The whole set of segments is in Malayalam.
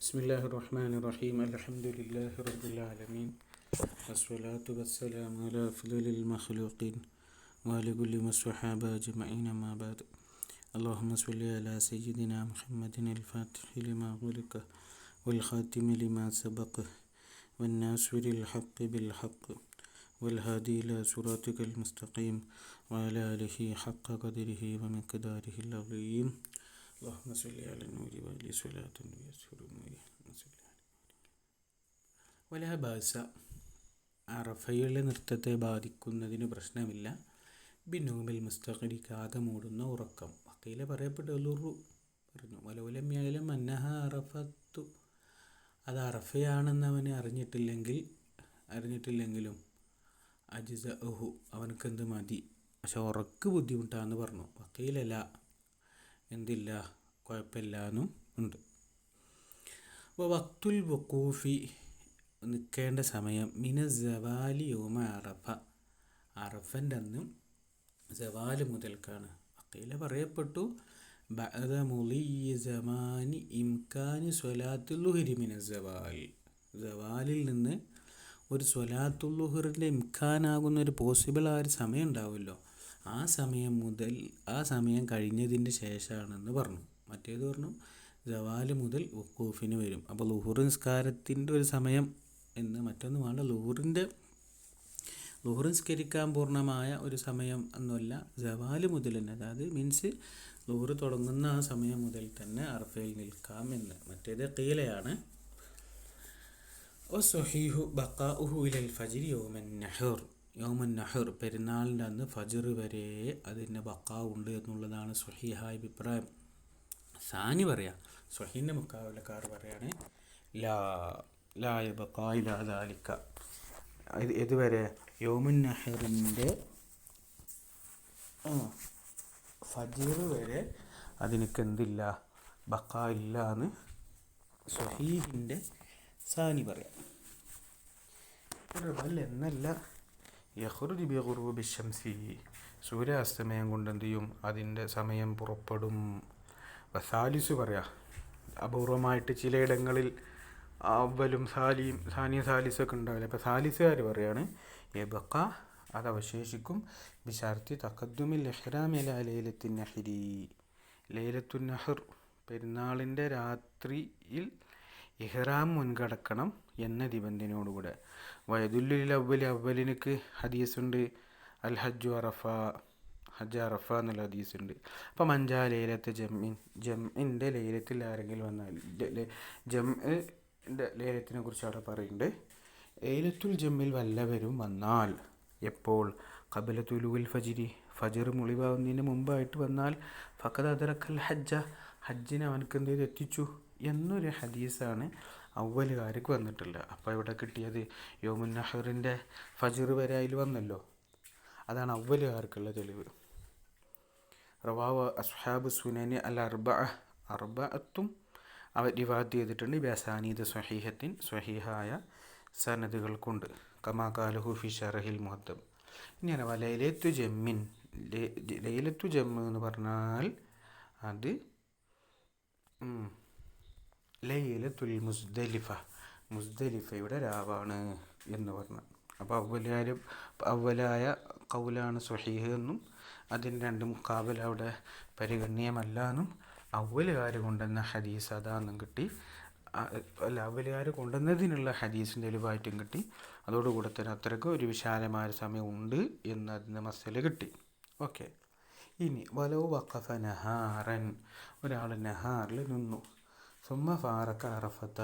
ബിസ്മില്ലാഹിർ റഹ്മാനിർ റഹീം. അൽഹംദുലില്ലാഹി റബ്ബിൽ ആലമീൻ. വസ്സലാത്തു വസ്സലാമു അലാ അഫ്ളലിൽ മഖ്ലൂഖീൻ വഅലാ കുല്ലി വസ്വഹാബ അജ്മഈൻ. അമ്മാ ബഅദ്. അല്ലാഹുമ്മ സ്വല്ലി അലാ സയ്യിദിനാ മുഹമ്മദിൻ അൽ-ഫാത്തിഹി ലിമാ ഉഗ്ലിഖ വൽ ഖാതിമി ലിമാ സബഖ വൻ-നാസിറിൽ ഹഖ് ബിൽ ഹഖ് വൽ ഹാദി ഇലാ സിറാത്തിക്കൽ മുസ്തഖീം വഅലാ ആലിഹി ഹഖ്ക ഖദ്രിഹി വമിഖ്ദാരിഹിൽ അളീം. അല്ലാഹുമ്മ സ്വല്ലി അലാ നൂരി വഅലി സ്വലാത്തുൻ യസ്ഫുറു നൂരി വലാ ബാസ. അറഫയിലെ നൃത്തത്തെ ബാധിക്കുന്നതിന് പ്രശ്നമില്ല. ബിനൂമിൽ മുസ്തഖരിക്ക് ആകെ മൂടുന്ന ഉറക്കം. വക്കീലെ പറയപ്പെട്ടു പറഞ്ഞു. വലൗലമ്യായാലും അന്നഹ അറഫത്തു, അത് അറഫയാണെന്ന് അവന് അറിഞ്ഞിട്ടില്ലെങ്കിലും അജ്സഅഹു, അവനക്കെന്ത് മതി. പക്ഷെ ഉറക്ക് ബുദ്ധിമുട്ടാന്ന് പറഞ്ഞു. വക്കീലല്ല, എന്തില്ല, കുഴപ്പമില്ല എന്നും ഉണ്ട്. അപ്പോൾ വക്തുൽ വഖൂഫി, നിൽക്കേണ്ട സമയം, മിന സവാലി യൗമ അറഫ, അറഫൻ്റെ അന്ന് സവാല് മുതൽക്കാണ്. വക്കീല പറയപ്പെട്ടു ബഅദ മുളിയ്യി സമാനി ഇംകാനി സ്വലാത്തുൽ ളുഹ്രി മിന സവാൽ, സവാലിൽ നിന്ന് ഒരു സ്വലാത്തുൽ ളുഹ്റിൻ്റെ ഇംകാനാകുന്ന ഒരു പോസിബിൾ ആ ഒരു സമയം ഉണ്ടാവുമല്ലോ, ആ സമയം മുതൽ, ആ സമയം കഴിഞ്ഞതിൻ്റെ ശേഷമാണെന്ന് പറഞ്ഞു. മറ്റേത് പറഞ്ഞു സവാല് മുതൽ വഖൂഫിന് വരും. അപ്പോൾ ളുഹുർ നിസ്കാരത്തിൻ്റെ ഒരു സമയം എന്ന് മറ്റൊന്ന് വേണ്ട. ളുഹുർ നിസ്കരിക്കാൻ പൂർണ്ണമായ ഒരു സമയം എന്നല്ല, സവാല് മുതൽ തന്നെ, അതായത് മീൻസ് ളുഹുർ തുടങ്ങുന്ന ആ സമയം മുതൽ തന്നെ അറഫയിൽ നിൽക്കാം എന്ന്. മറ്റേത് ഖീലയാണ്. വസ്സഹീഹു ബഖാഉഹു ഇലൽ ഫജ്രി യൗമൻ നഹർ, യൗമുൻ നഹർ, പെരുന്നാളിൻ്റെ അന്ന് ഫജ്ർ വരെ അതിന് ബഖാ ഉണ്ട് എന്നുള്ളതാണ് സ്വഹീഹായ അഭിപ്രായം. സാനി പറയാം, സ്വഹീൻ്റെ മുക്കാവലക്കാർ പറയാണ് ലാ യബ്ഖാ ഇലാ ദാലിക, ഇതുവരെ യൗമുൻ നഹറിൻ്റെ ഫജ്ർ വരെ അതിനൊക്കെ എന്തില്ല, ബഖാ ഇല്ല എന്ന് സ്വഹീഹിൻ്റെ സാനി പറയാം. എന്നല്ല, യഖ്റുജു ബി ഗുറൂബി ശംസി, സൂര്യാസ്തമയം കൊണ്ട് എന്ത് ചെയ്യും, അതിൻ്റെ സമയം പുറപ്പെടും. വസാലിസ് പറയാം, അപൂർവമായിട്ട് ചിലയിടങ്ങളിൽ അവലും സാനിയും സാലിസൊക്കെ ഉണ്ടാവില്ല. അപ്പോൾ സാലിസുകാർ പറയാണ് യബ്ഖ, അത് അവശേഷിക്കും. ബിശർത്തി തഖദ്ദുമിൽ ഇഹ്റാമി അലാ ലൈലത്തുൻ നഹ്രി, ലൈലത്തുൻ നഹർ, പെരുന്നാളിൻ്റെ രാത്രിയിൽ ഇഹ്റാം മുൻകടക്കണം എന്ന നിബന്ധനയോടുകൂടെ. വയദുല്ലുൽ അവ്വലി, അവലിനക്ക് ഹദീസുണ്ട്, അൽ ഹജ്ജു അറഫ, ഹജ്ജ് അറഫ എന്നുള്ള ഹദീസുണ്ട്. അപ്പം മഞ്ചാ ലൈലത്ത് ജംഇൻ്റെ ലൈലത്തിൽ ആരെങ്കിലും വന്നാൽ, ജംഇൻ്റെ ലൈലത്തിനെ കുറിച്ച് അവിടെ പറയുന്നുണ്ട്. ലൈലത്തുൽ ജമ്മിൽ വല്ലവരും വന്നാൽ, എപ്പോൾ, ഖബല തുലൂൽ ഫജ്രി, ഫജ്ർ മുളിവാകുന്നതിന് മുമ്പായിട്ട് വന്നാൽ, ഫഖദ് അദ്റക്കൽ ഹജ്ജ, ഹജ്ജിനെ അവനക്ക് എന്ത് ചെയ്ത് എത്തിച്ചു എന്നൊരു ഹദീസാണ് അവലുകാർക്ക് വന്നിട്ടുള്ളത്. അപ്പോൾ ഇവിടെ കിട്ടിയത് യൗമുൻ നഹറിൻ്റെ ഫജ്ർ വരെ അതിൽ വന്നല്ലോ, അതാണ് അവലുകാർക്കുള്ള തെളിവ്. റവാവ് അസ്ഹാബ് സുനനി അൽ അർബഅത്തും അവർ റിവായത്ത് ചെയ്തിട്ടുണ്ട്. ബിഅസാനീദ് സ്വഹീഹത്തിൻ, സ്വഹീഹായ സനദുകൾ കൊണ്ട്. കമാ ഖാലഹു ഫി ശറഹിൽ മുഹദ്ദബ്. ഇനി അഥവാ ലൈലത്തു ജമ്മിൻ, ലൈലത്തു ജമ്മ് എന്ന് പറഞ്ഞാൽ അത് ലൈലത്തുൽ മുസ്ദലിഫ, മുസ്ദലിഫയുടെ രാവാണ് എന്ന് പറഞ്ഞു. അപ്പോൾ അവലായ ഖൗലാണ് സ്വഹീഹ് എന്നും അതിന് രണ്ട് മുക്കാബിൽ അവിടെ പരിഗണനീയമല്ല എന്നും അവലുകാർ കൊണ്ടുവന്ന ഹദീസ് അതാണെന്നും കിട്ടി. അവലുകാർ കൊണ്ടുവന്നതിനുള്ള ഹദീസിൻ്റെ തെളിവായിട്ടും കിട്ടി. അതോടുകൂടെ തന്നെ അത്രയ്ക്ക് ഒരു വിശാലമായ സമയം ഉണ്ട് എന്ന് അതിൻ്റെ മസല കിട്ടി. ഓക്കെ. ഇനി വലോ വഖഫ നഹാറൻ, ഒരാൾ നഹാറിൽ നിന്നു, സുമ്മ ഫാറക്ക അറഫത്ത,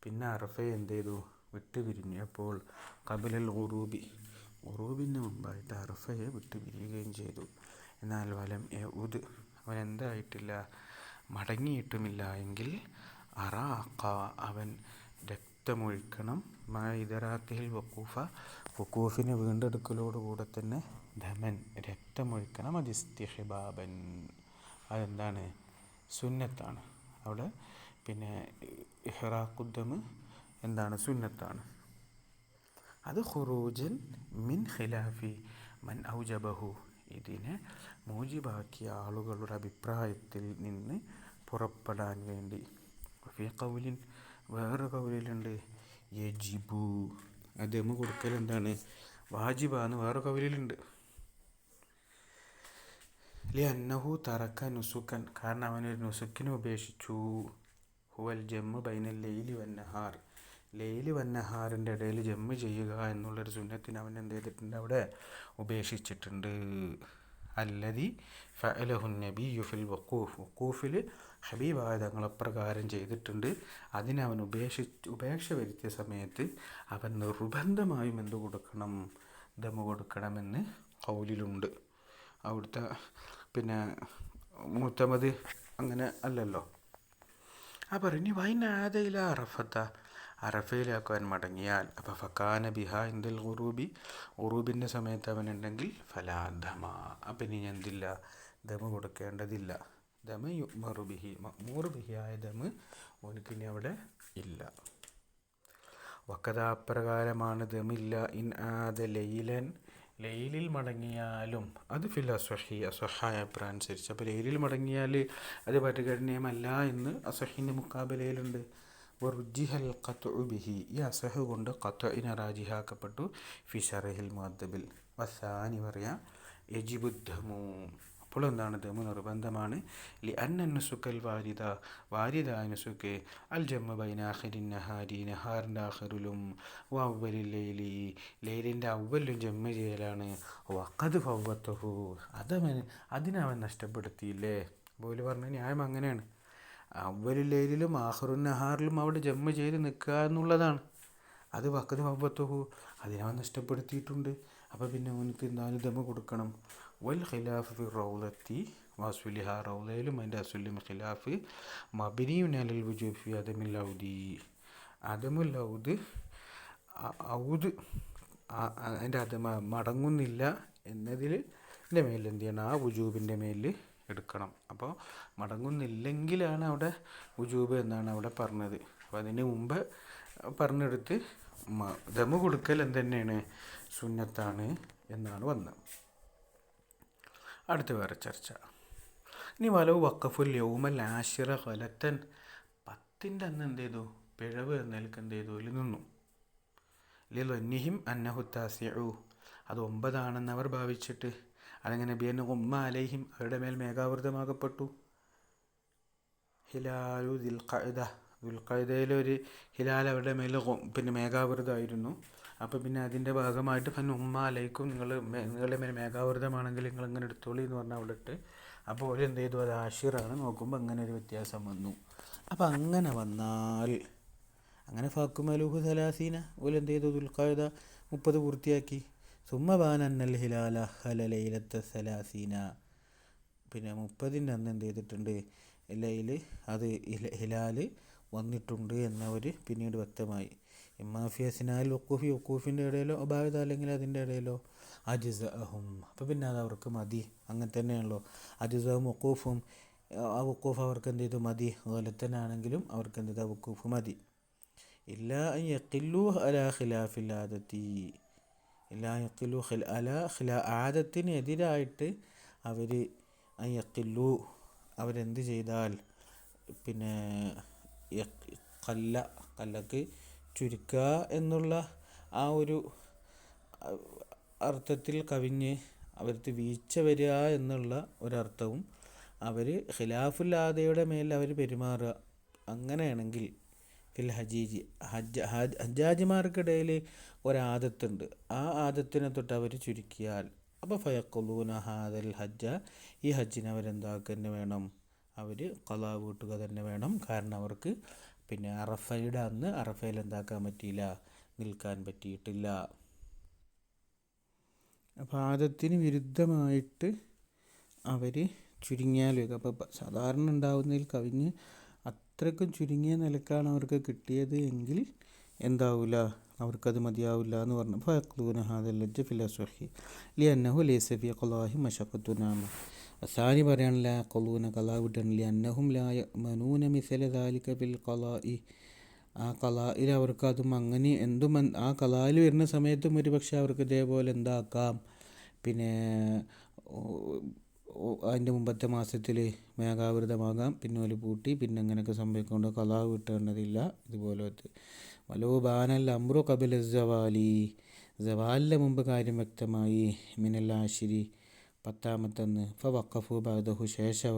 പിന്നെ അറഫയെ എന്ത് ചെയ്തു, വിട്ടുപിരിഞ്ഞു. അപ്പോൾ ഖബലൽ ഉറൂബിന് മുമ്പായിട്ട് അറഫയെ വിട്ടുപിരിയുകയും ചെയ്തു. എന്നാൽ വലം യഊദ്, അവൻ എന്തായിട്ടില്ല, മടങ്ങിയിട്ടുമില്ല എങ്കിൽ അറാഖ, അവൻ രക്തമൊഴിക്കണം. ഇദറാത്തിഹിൽ വഖൂഫ, വഖൂഫിനെ വീണ്ടെടുക്കലോടുകൂടെ തന്നെ ധമൻ, രക്തമൊഴിക്കണം. അത് ഇസ്തിഹ്ബാബൻ, അതെന്താണ്, സുന്നത്താണ്. അവിടെ പിന്നെ ഇഹ്റാഖുദ്ദം എന്താണ്, സുന്നത്താണ്. അത് ഖുറൂജൻ മിൻ ഖിലാഫി മൻ ഔജബഹു, ഇതിനെ മൂജിബാക്കിയ ആളുകളുടെ അഭിപ്രായത്തിൽ നിന്ന് പുറപ്പെടാൻ വേണ്ടി. ഫീ ഖൗലിൻ, വേറെ കൗലിലുണ്ട് യജിബു, ദമ്മ് കൊടുക്കൽ എന്താണ് വാജിബാന്ന് വേറെ കൗലിലുണ്ട്. ലി അന്നഹു തറക്ക നുസുക്കൻ, കാരണം അവനൊരു നുസുക്കിനെ ഉപേക്ഷിച്ചു. ഹുവൽ ജമ്മു ബൈനൽ ലൈലി വന്നഹാർ, ലൈലി വന്നഹാറിൻ്റെ ഇടയിൽ ജമ്മ് ചെയ്യുക എന്നുള്ളൊരു സുന്നത്തിന് അവൻ എന്ത് ചെയ്തിട്ടുണ്ട്, അവിടെ ഉപേക്ഷിച്ചിട്ടുണ്ട്. അല്ലതി ഫഅലഹു നബിയ്യു ഫിൽ വഖൂഫ്, വഖൂഫിൽ ഹബീബായ തങ്ങളെപ്രകാരം ചെയ്തിട്ടുണ്ട്. അതിനവൻ ഉപേക്ഷ വരുത്തിയ സമയത്ത് അവൻ നിർബന്ധമായും എന്ത് കൊടുക്കണം, ദമ്മ് കൊടുക്കണമെന്ന് കൗലിലുണ്ട്. അവിടുത്തെ മുത്തമത് അങ്ങനെ അല്ലല്ലോ. അപ്പോൾ ഇനി വൈനാദയില അറഫത്ത, അറഫയിലാക്കുവാൻ മടങ്ങിയാൽ, അപ്പോൾ ഫക്കാന ബിഹ ഇന്ദൽ ഖുറൂബി, ഖുറൂബിൻ്റെ സമയത്ത് അവനുണ്ടെങ്കിൽ ഫലാദമ, അപ്പം ഇനി എന്തില്ല, ദമ് കൊടുക്കേണ്ടതില്ല. ദമ് യുമറു ബിഹി, മഅ്മൂറു ബിഹി ആയ ദമ് ഓനിക്കിനി അവിടെ ഇല്ല. വക്കത അപ്രകാരമാണ് ദമില്ല ഇൻ ആദ ലൈലൻ, ലൈലിൽ മടങ്ങിയാലും. അത് ഫിൽ അസ്വഹി, അസ്വഹായ അഭിപ്രായം അനുസരിച്ച്. അപ്പോൾ ലൈലിൽ മടങ്ങിയാൽ അത് പരിഗണനീയമല്ല എന്ന് അസ്വഹിൻ്റെ മുക്കാബിലയിലുണ്ട്. വറുജിഹൽ ഖത്ഉ ബിഹി, ഈ അസ്വഹ് കൊണ്ട് ഖത്ഇനെ റാജിഹാക്കപ്പെട്ടു. ഫി ശറഹിൽ മുഅദ്ദബിൽ. വസാനി പറയാം യജിബുദ്ദമു, അപ്പോൾ എന്താണ് ദമു നിർബന്ധമാണ്. ലി അന്ന നുസുക്കൽ വാരിദ, വാരിദായ നുസുക്ക് അൽ ജമ്മു ബൈന ആഖിരിൻ നഹാരി, നഹാറിൻ്റെ ആഖിറിലും അവ്വലിൽ ലൈലി, ലൈലിൻ്റെ അവ്വലിലും ജമ്മ ചെയ്യലാണ്. വഖദ് ഫവ്വത്തഹു, അതിനവൻ നഷ്ടപ്പെടുത്തിയില്ലേ. പോലും പറഞ്ഞ ന്യായം അങ്ങനെയാണ്. അവ്വലിൽ ലൈലിലും ആഖിറുൻ നഹാറിലും അവിടെ ജമ്മ ചെയ്ത് നിൽക്കുക എന്നുള്ളതാണ്. അത് വഖദ് ഫവ്വത്തഹു, അതിനവൻ നഷ്ടപ്പെടുത്തിയിട്ടുണ്ട്. അപ്പോൾ പിന്നെ അവനക്ക് എന്തായാലും ദമ കൊടുക്കണം. വൽ ഖിലാഫ് ഫി റൗലത്തി വാസുലിഹ, റൗലയിലും അതിൻ്റെ അസുലും ഖിലാഫ് മബിനിയുൻ അലൽ വുജൂബ് ഫി അദമിൽ ഔദി, അദമുൽ ഔദ്, ഔദ് അതിൻ്റെ അത് മടങ്ങുന്നില്ല എന്നതിൽ എൻ്റെ മേലിൽ എന്ത് ചെയ്യണം, ആ വുജൂബിൻ്റെ മേലിൽ എടുക്കണം. അപ്പോൾ മടങ്ങുന്നില്ലെങ്കിലാണ് അവിടെ വുജൂബ് എന്നാണ് അവിടെ പറഞ്ഞത്. അപ്പോൾ അതിന് മുമ്പ് പറഞ്ഞെടുത്ത് ദമ് കൊടുക്കൽ എന്തുതന്നെയാണ്, സുന്നത്താണ് എന്നാണ് വന്നത്. അടുത്ത വേറെ ചർച്ച. ഇനി വലവ് വഖഫുൽ യൗമൽ ആശിറ ഖലത്തൻ, 10ൻ്റെ അന്ന് എന്ത് ചെയ്തു, പിഴവ് എന്നതിലേക്ക് എന്ത് ചെയ്തു, അതിൽ നിന്നു. ലിളന്നിഹിം അന്നഹു താസിഉ, അത് 9 അവർ ഭാവിച്ചിട്ട്. അതങ്ങനെ ബിയൻ ഉമ്മ അലൈഹിം, അവരുടെ മേൽ മേഘാവൃതമാകപ്പെട്ടു. ഹിലാലു ദുൽഖഅദ, ദുൽഖഅദയിലൊരു ഹിലാൽ അവരുടെ മേൽ മേഘാവൃതമായിരുന്നു. അപ്പോൾ പിന്നെ അതിൻ്റെ ഭാഗമായിട്ട് ഉമ്മ അലൈക്കും, നിങ്ങളുടെ മേൽ മേഘാവൃതമാണെങ്കിൽ നിങ്ങൾ ഇങ്ങനെ എടുത്തോളി എന്ന് പറഞ്ഞാൽ അവിടെ ഇട്ട്. അപ്പോൾ ഒരു എന്ത് ചെയ്തു, അത് ആഷിറാണ്. നോക്കുമ്പോൾ അങ്ങനെ ഒരു വ്യത്യാസം വന്നു. അപ്പം അങ്ങനെ വന്നാൽ അങ്ങനെ ഫാക്കുമലുഹു സലാസീന, ഓല് എന്ത് ചെയ്തു, ദുൽഖഅദ 30 പൂർത്തിയാക്കി. സുമ്മ ബാന അന്നൽ ഹിലാല ഹല ലൈലത്ത സലാസീന, പിന്നെ 30ൻ്റെ അന്ന് എന്ത് ചെയ്തിട്ടുണ്ട്, ലൈല് അത് ഹിലാൽ വന്നിട്ടുണ്ട് എന്നവർ പിന്നീട് വ്യക്തമായി. ഇമ്മാഫിയസിനാൽ വഖൂഫി, വഖൂഫിൻ്റെ ഇടയിലോ അബാദ അല്ലെങ്കിൽ അതിൻ്റെ ഇടയിലോ അജ്സഅഹും, അപ്പോൾ പിന്നെ അത് അവർക്ക് മതി. അങ്ങനെ തന്നെയാണല്ലോ, അജ്സഅഹും വഖൂഫും, ആ വഖൂഫ് അവർക്ക് എന്ത് ചെയ്തു, മതി. ഗലത്തനാണെങ്കിലും അവർക്ക് എന്ത് ചെയ്തു, വഖൂഫ് മതി. ഇല്ല അൻ യഖില്ലു അലാ ഖിലാഫിൽ ആദത്തി, ഇല്ല അൻ യഖില്ലു അലാ ആദത്തിന് എതിരായിട്ട് അവർ അൻ യഖില്ലു, അവരെന്ത് ചെയ്താൽ, പിന്നെ കല്ലക്ക് ചുരുക്കുക എന്നുള്ള ആ ഒരു അർത്ഥത്തിൽ കവിഞ്ഞ് അവർക്ക് വീഴ്ച വരിക എന്നുള്ള ഒരർത്ഥവും, അവർ ഖിലാഫുൽ മേൽ അവർ പെരുമാറുക, അങ്ങനെയാണെങ്കിൽ ഫിൽ ഹജീജി, ഹജ്ജാജിമാർക്കിടയിൽ ഒരാദത്തുണ്ട്, ആ ആദത്തിനെ തൊട്ട് അവർ ചുരുക്കിയാൽ, അപ്പോൾ ഫയഖുലൂന ഹാദൽ ഹജ്ജ, ഈ ഹജ്ജിനെ അവരെന്താക്കുക തന്നെ വേണം, അവർ ഖളാ വീട്ടുക തന്നെ വേണം. കാരണം അവർക്ക് പിന്നെ അറഫയുടെ അന്ന് അറഫയിൽ എന്താക്കാൻ പറ്റിയില്ല, നിൽക്കാൻ പറ്റിയിട്ടില്ല. അപ്പോൾ ആദത്തിന് വിരുദ്ധമായിട്ട് അവർ ചുരുങ്ങിയാലും, അപ്പോൾ സാധാരണ ഉണ്ടാവുന്നതിൽ കവിഞ്ഞ് അത്രയ്ക്കും ചുരുങ്ങിയ നിലക്കാണ് അവർക്ക് കിട്ടിയത് എങ്കിൽ എന്താവില്ല, അവർക്കത് മതിയാവില്ല എന്ന് പറഞ്ഞു. ഫയഖ്ലൂന ഹാദൽ ഹജ്ജ ഫിൽ അസ്വഹി ലിഅന്നഹു ലൈസ ഫി ഖളാഇ മശഖത്തുൻ ആമ, സാനി പറയാനില്ല ഖളൂന ഖളാ വിട്ടൻ ലിഅന്നഹും ലാ യഅ്മനൂന മിസ്ല ദാലിക ഫിൽ ഖളാഇ, ആ ഖളായിൽ അവർക്ക് അതും അങ്ങനെ എന്തും ആ ഖളായിൽ വരുന്ന സമയത്തും ഒരു പക്ഷേ അവർക്ക് ഇതേപോലെ എന്താക്കാം, പിന്നെ അതിൻ്റെ മുമ്പത്തെ മാസത്തിൽ മേഘാവൃതമാകാം, പിന്നെ ഒരു പൂട്ടി, പിന്നെ അങ്ങനെയൊക്കെ സംഭവിക്കൊണ്ട് ഖളാ വീട്ടേണ്ടതില്ല. ഇതുപോലെ വലോ ബാനൽ അമ്രു ഖബല സവാലി, സവാലിൻ്റെ മുമ്പ് കാര്യം വ്യക്തമായി, മിനൽ ആശിരി 10-ാമത്തന്ന്, ഫവഖഫു ബഅദഹു ശേഷം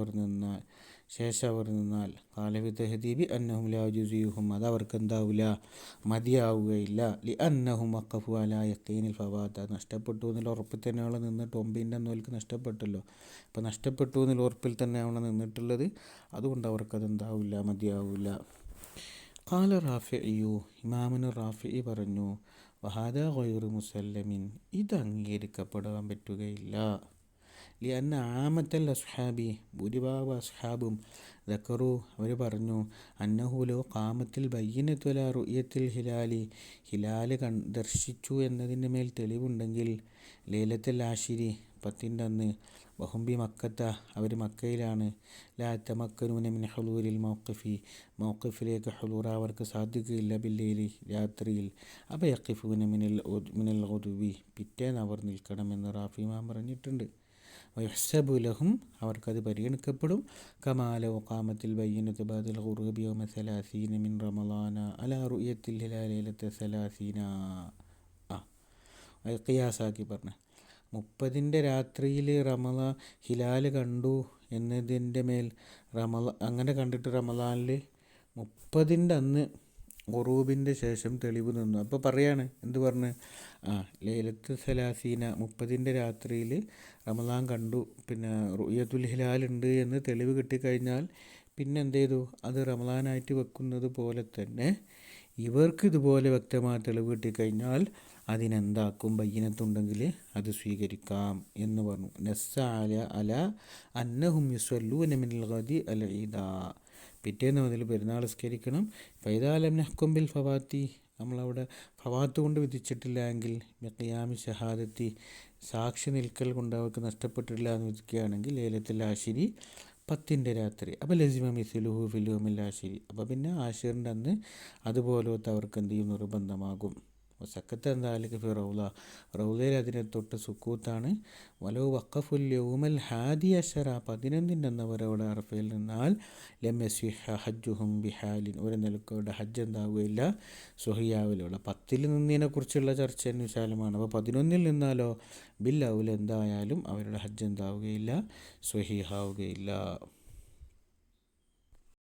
അവർ നിന്നാൽ ഖാലഫി തഹദീബി അന്നഹും ലാ യുജീഹും, അത് അവർക്ക് എന്താവില്ല, മതിയാവുകയില്ല. ലി അന്നഹും വഖഫു അലാ യഖീനിൽ ഫവാത്ത്, അത് നഷ്ടപ്പെട്ടു എന്നുള്ള ഉറപ്പിൽ തന്നെ അവിടെ നിന്നിട്ട് 9ൻ്റെ അന്നോൽക്ക് നഷ്ടപ്പെട്ടല്ലോ, അപ്പോൾ നഷ്ടപ്പെട്ടു എന്നുള്ള ഉറപ്പിൽ തന്നെ അവിടെ നിന്നിട്ടുള്ളത്, അതുകൊണ്ട് അവർക്കതെന്താവില്ല, മതിയാവില്ല. ഖാല റാഫിഇയു, ഇമാമുന റാഫിഇ പറഞ്ഞു, വഹാദാ ഗൈറു മുസല്ലമിൻ, ഇത് അംഗീകരിക്കപ്പെടാൻ പറ്റുകയില്ല. ലിഅന്ന ആമത്തൽ അസ്ഹാബി, ഭൂരിഭാഗം അസ്ഹാബും ദക്കറു, അവർ പറഞ്ഞു, അന്നഹു ലോ ഖാമത്തിൽ ബയ്യിനത്തു അലാ റുഅ്യത്തിൽ ഹിലാലി, ഹിലാല് ദർശിച്ചു എന്നതിൻ്റെ മേൽ തെളിവുണ്ടെങ്കിൽ, ലൈലത്തുൽ ആശിരി 10ൻ്റെ അന്ന്, വഹുംബി മക്കത്ത, അവർ മക്കയിലാണ്, ലാ തമക്കനൂന മിൻ ഹുലൂരിൽ മൗഖിഫി, മൗഖിഫിലേക്ക് ഹുലൂർ അവർക്ക് സാധിക്കുകയില്ല, ബില്ലൈലി രാത്രിയിൽ, അപ്പോൾ യഖിഫൂന മിനൽ ഗുദുവി, പിറ്റേന്ന് അവർ നിൽക്കണമെന്ന് റാഫി ഇമാം പറഞ്ഞിട്ടുണ്ട്. വയഹ്സബു ലഹും, അവർക്കത് പരിഗണിക്കപ്പെടും, കമാലോ ഖാമത്തിൽ ബയ്യിനത്തു ബഅദൽ ഖുറൂബി യൗമ 30 മിൻ റമളാന അലാ റുഅ്യത്തിൽ ഹിലാൽ ലൈലത്ത 30, ഖിയാസാക്കി പറഞ്ഞു. 30ൻ്റെ രാത്രിയിൽ ഹിലാൽ കണ്ടു എന്നതിൻ്റെ മേൽ അങ്ങനെ കണ്ടിട്ട് റമളാനിൽ 30ൻ്റെ അന്ന് ഖുറൂബിൻ്റെ ശേഷം തെളിവ് നിന്നു. അപ്പോൾ പറയാണ്, എന്ത് പറഞ്ഞ്, ലൈലത്ത് 30ൻ്റെ രാത്രിയിൽ റമളാൻ കണ്ടു, പിന്നെ റുഅ്യത്തുൽ ഹിലാലുണ്ട് എന്ന് തെളിവ് കിട്ടിക്കഴിഞ്ഞാൽ പിന്നെ എന്ത് ചെയ്തു, അത് റമളാനായിട്ട് വെക്കുന്നത് പോലെ തന്നെ ഇവർക്ക് ഇതുപോലെ വ്യക്തമായ തെളിവ് കിട്ടിക്കഴിഞ്ഞാൽ അതിനെന്താക്കും, ബയ്യിനത്തുണ്ടെങ്കിൽ അത് സ്വീകരിക്കാം എന്ന് പറഞ്ഞു. നസ്സ അല അന്നഹും യുസല്ലൂന മിനൽ ഗദി അൽ ഈദാ, പിറ്റേന്ന് മുതൽ പെരുന്നാൾ നിസ്കരിക്കണം. ഫൈദാ ലം നഹ്കും ബിൽ ഫവാത്തി, നമ്മളവിടെ ഫവാത്ത് കൊണ്ട് വിധിച്ചിട്ടില്ല എങ്കിൽ, ഖിയാമി ഷഹാദത്തി, സാക്ഷി നിൽക്കൽ കൊണ്ട് അവർക്ക് നഷ്ടപ്പെട്ടിട്ടില്ല എന്ന് വിധിക്കുകയാണെങ്കിൽ, ലൈലത്തുൽ ആശിരി 10ൻ്റെ രാത്രി, അപ്പോൾ ലസിമ മിസ്ലുഹു ഫിൽ യൗമിൽ ആശിരി, അപ്പോൾ പിന്നെ ആശിറിൻ്റെ അന്ന് അതുപോലത്തെ അവർക്ക് എന്ത് ചെയ്യും, നിർബന്ധമാകും. സക്കത്ത് എന്തായാലും ഫി റൗള, റൗളയിൽ അതിനെ തൊട്ട് സുക്കൂത്താണ്. വലോ വഖഫുൽ യൗമൽ 11 11ൻ്റെ അന്ന് അവരവിടെ അറഫയിൽ നിന്നാൽ, ലം യസിഹ ഹജ്ജുഹും ബിഹാലിൻ, ഒരു നിലക്കവരുടെ ഹജ്ജ് എന്താവുകയില്ല, സ്വഹിയാവിലുള്ള. 10ൽ നിന്നതിനെക്കുറിച്ചുള്ള ചർച്ച വിശാലമാണ്. അപ്പോൾ 11ൽ നിന്നാലോ ബിൽ ഔല, എന്തായാലും അവരുടെ ഹജ്ജ് എന്താവുകയില്ല, സ്വഹിഹാവുകയില്ല.